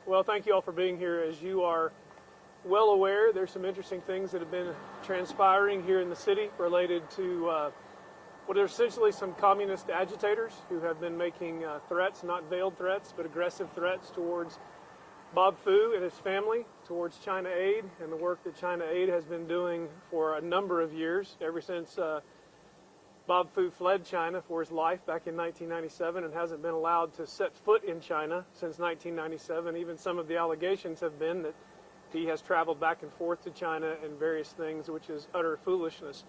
Well, thank you all for being here. As you are well aware, there's some interesting things that have been transpiring here in the city related to what are essentially some communist agitators who have been making threats, not veiled threats, but aggressive threats towards Bob Fu and his family, towards China Aid and the work that China Aid has been doing for a number of years, ever since Bob Fu fled China for his life back in 1997 and hasn't been allowed to set foot in China since 1997. Even some of the allegations have been that he has traveled back and forth to China and various things, which is utter foolishness.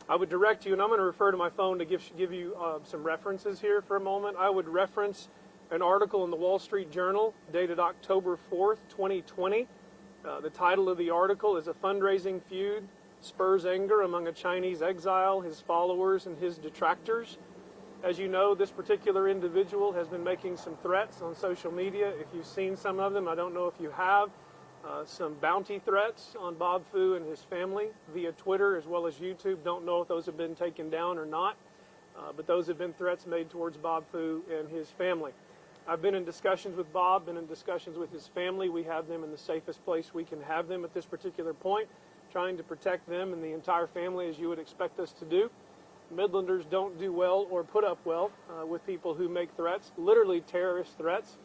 I would direct you, and I'm going to refer to my phone to give you some references here for a moment. I would reference an article in the Wall Street Journal dated October 4th, 2020. The title of the article is "A Fundraising Feud Spurs Anger Among a Chinese Exile, His Followers, and His Detractors." As you know, this particular individual has been making some threats on social media. If you've seen some of them, I don't know if you have, some bounty threats on Bob Fu and his family via Twitter as well as YouTube. Don't know if those have been taken down or not, but those have been threats made towards Bob Fu and his family. I've been in discussions with Bob, been in discussions with his family. We have them in the safest place we can have them at this particular point, trying to protect them and the entire family as you would expect us to do. Midlanders don't do well or put up well with people who make threats, literally terrorist threats,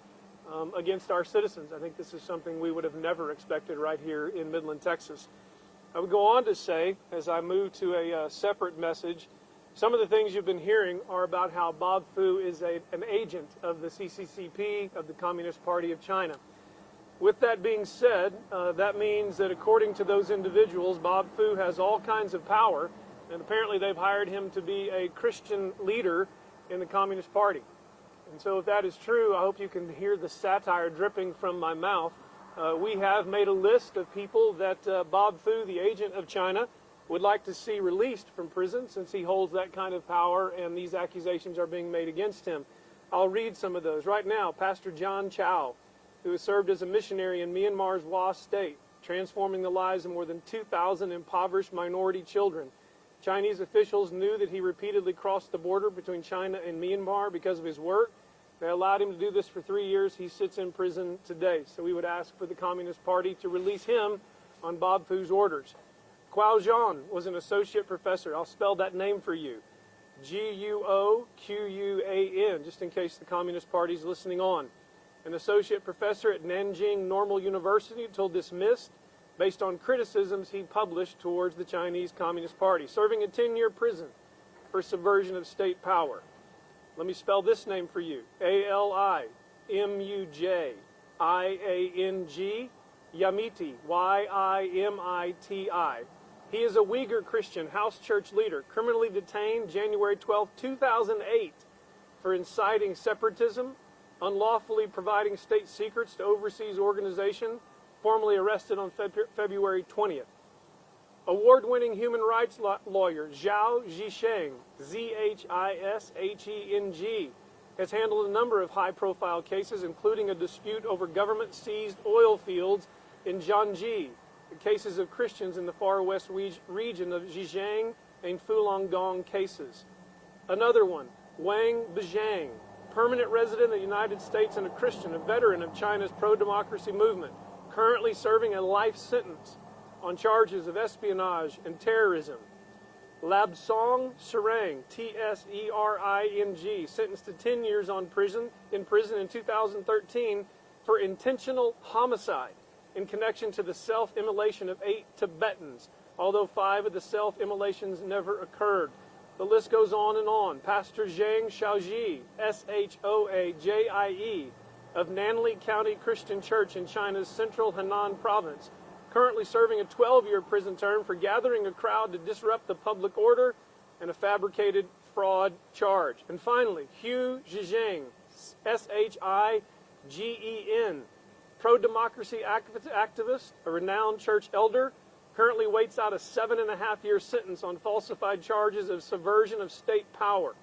against our citizens. I think this is something we would have never expected right here in Midland, Texas. I would go on to say, as I move to a separate message, some of the things you've been hearing are about how Bob Fu is an agent of the CCP, of the Communist Party of China. With that being said, that means that according to those individuals, Bob Fu has all kinds of power, and apparently they've hired him to be a Christian leader in the Communist Party. And so if that is true, I hope you can hear the satire dripping from my mouth. We have made a list of people that Bob Fu, the agent of China, would like to see released from prison since he holds that kind of power and these accusations are being made against him. I'll read some of those. Right now, Pastor John Chow, who has served as a missionary in Myanmar's Wa state, transforming the lives of more than 2,000 impoverished minority children. Chinese officials knew that he repeatedly crossed the border between China and Myanmar because of his work. They allowed him to do this for 3 years. He sits in prison today. So we would ask for the Communist Party to release him on Bob Fu's orders. Guo Zhan was an associate professor. I'll spell that name for you. Guoquan, just in case the Communist Party is listening on. An associate professor at Nanjing Normal University until dismissed based on criticisms he published towards the Chinese Communist Party, serving a 10-year prison for subversion of state power. Let me spell this name for you. Alimujang, Yamiti, Yimiti. He is a Uyghur Christian house church leader, criminally detained January 12, 2008 for inciting separatism, unlawfully providing state secrets to overseas organization, formally arrested on February 20th. Award-winning human rights lawyer Zhao Zhisheng, Zhisheng, has handled a number of high-profile cases, including a dispute over government-seized oil fields in Jiangxi, the cases of Christians in the far west region of Zhejiang and Falun cases. Another one, Wang Bijang, permanent resident of the United States and a Christian, a veteran of China's pro-democracy movement, currently serving a life sentence on charges of espionage and terrorism. Labsong Serang, Tsering, sentenced to 10 years in prison in 2013 for intentional homicide in connection to the self-immolation of 8 Tibetans, although 5 of the self-immolations never occurred. The list goes on and on. Pastor Zhang Shaoji, Shoajie, of Nanli County Christian Church in China's central Henan province, currently serving a 12-year prison term for gathering a crowd to disrupt the public order and a fabricated fraud charge. And finally, Hu Zhizheng, Shigen, pro-democracy activist, a renowned church elder, currently waits out a 7.5-year sentence on falsified charges of subversion of state power.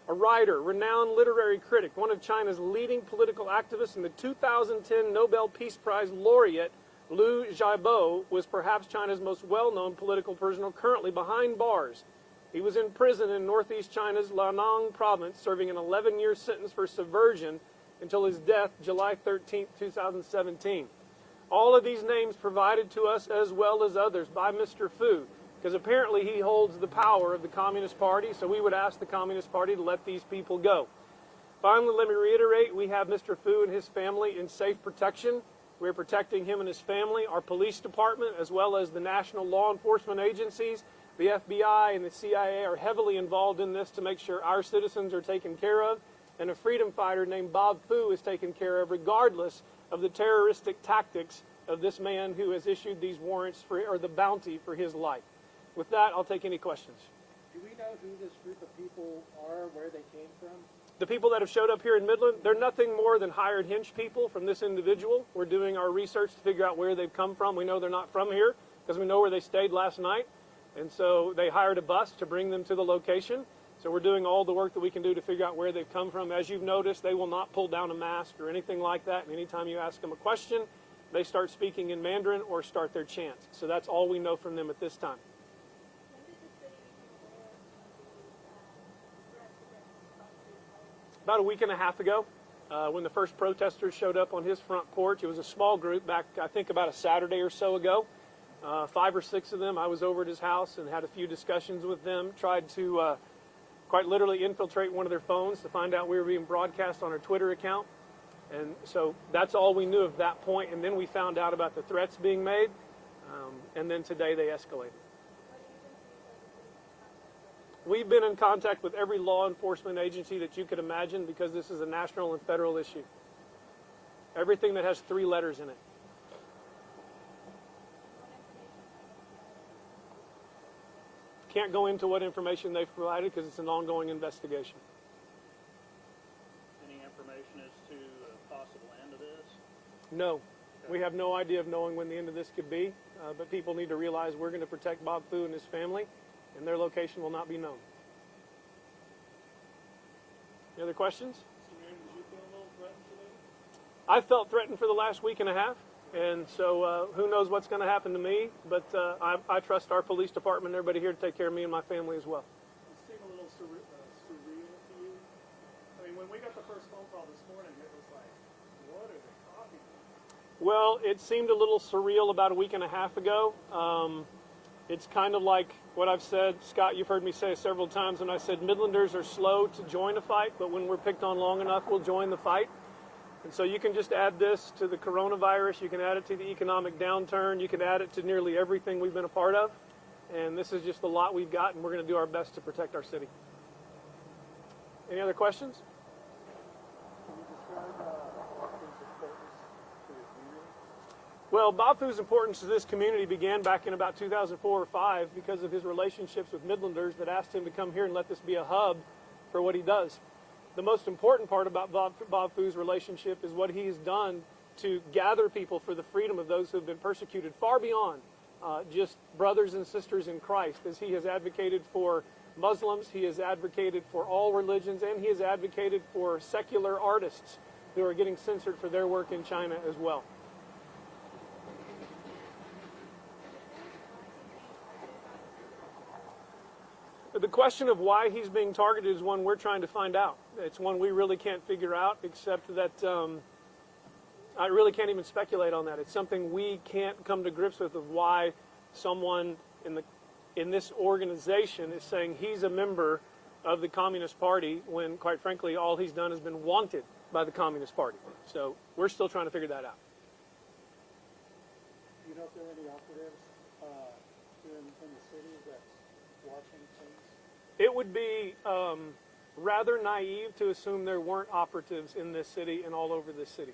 A writer, renowned literary critic, one of China's leading political activists, and the 2010 Nobel Peace Prize laureate, Liu Xiaobo, was perhaps China's most well-known political prisoner, currently behind bars. He was in prison in northeast China's Liaoning province, serving an 11-year sentence for subversion until his death, July 13, 2017. All of these names provided to us as well as others by Mr. Fu, because apparently he holds the power of the Communist Party, so we would ask the Communist Party to let these people go. Finally, let me reiterate, we have Mr. Fu and his family in safe protection. We're protecting him and his family. Our police department, as well as the national law enforcement agencies, the FBI and the CIA are heavily involved in this to make sure our citizens are taken care of, and a freedom fighter named Bob Fu is taken care of regardless of the terroristic tactics of this man who has issued these warrants for, or the bounty for his life. With that, I'll take any questions. Do we know who this group of people are, where they came from? The people that have showed up here in Midland, they're nothing more than hired hinge people from this individual. We're doing our research to figure out where they've come from. We know they're not from here because we know where they stayed last night. And so they hired a bus to bring them to the location. So we're doing all the work that we can do to figure out where they've come from. As you've noticed, they will not pull down a mask or anything like that. And anytime you ask them a question, they start speaking in Mandarin or start their chant. So that's all we know from them at this time. About a week and a half ago, when the first protesters showed up on his front porch. It was a small group back, I think, about a Saturday or so ago. 5 or 6 of them. I was over at his house and had a few discussions with them, tried to quite literally infiltrate one of their phones to find out we were being broadcast on our Twitter account. And so that's all we knew at that point. And then we found out about the threats being made. And then today they escalated. We've been in contact with every law enforcement agency that you could imagine because this is a national and federal issue. Everything that has 3 letters in it. Can't go into what information they've provided because it's an ongoing investigation. Any information as to a possible end of this? No. We have no idea of knowing when the end of this could be, but people need to realize we're going to protect Bob Fu and his family, and their location will not be known. Any other questions? Did you feel a little threatened today? I felt threatened for the last week and a half, and so who knows what's going to happen to me, but I trust our police department and everybody here to take care of me and my family as well. It seemed a little surreal to you. I mean, when we got the first phone call this morning, it was like, what are they talking about? Well, it seemed a little surreal about a week and a half ago. It's kind of like what I've said, Scott, you've heard me say several times, and I said Midlanders are slow to join a fight, but when we're picked on long enough, we'll join the fight. And so you can just add this to the coronavirus, you can add it to the economic downturn, you can add it to nearly everything we've been a part of. And this is just the lot we've got, and we're going to do our best to protect our city. Any other questions? Can you describe Bob's importance to the community? Well, Bob Fu's importance to this community began back in about 2004 or 5 because of his relationships with Midlanders that asked him to come here and let this be a hub for what he does. The most important part about Bob Fu's relationship is what he has done to gather people for the freedom of those who have been persecuted far beyond just brothers and sisters in Christ, as he has advocated for Muslims, he has advocated for all religions, and he has advocated for secular artists who are getting censored for their work in China as well. The question of why he's being targeted is one we're trying to find out. It's one we really can't figure out, except that I really can't even speculate on that. It's something we can't come to grips with of why someone in this organization is saying he's a member of the Communist Party when, quite frankly, all he's done has been wanted by the Communist Party. So we're still trying to figure that out. Do you know if there are any operatives here in the city that's watching things? It would be rather naive to assume there weren't operatives in this city and all over this city.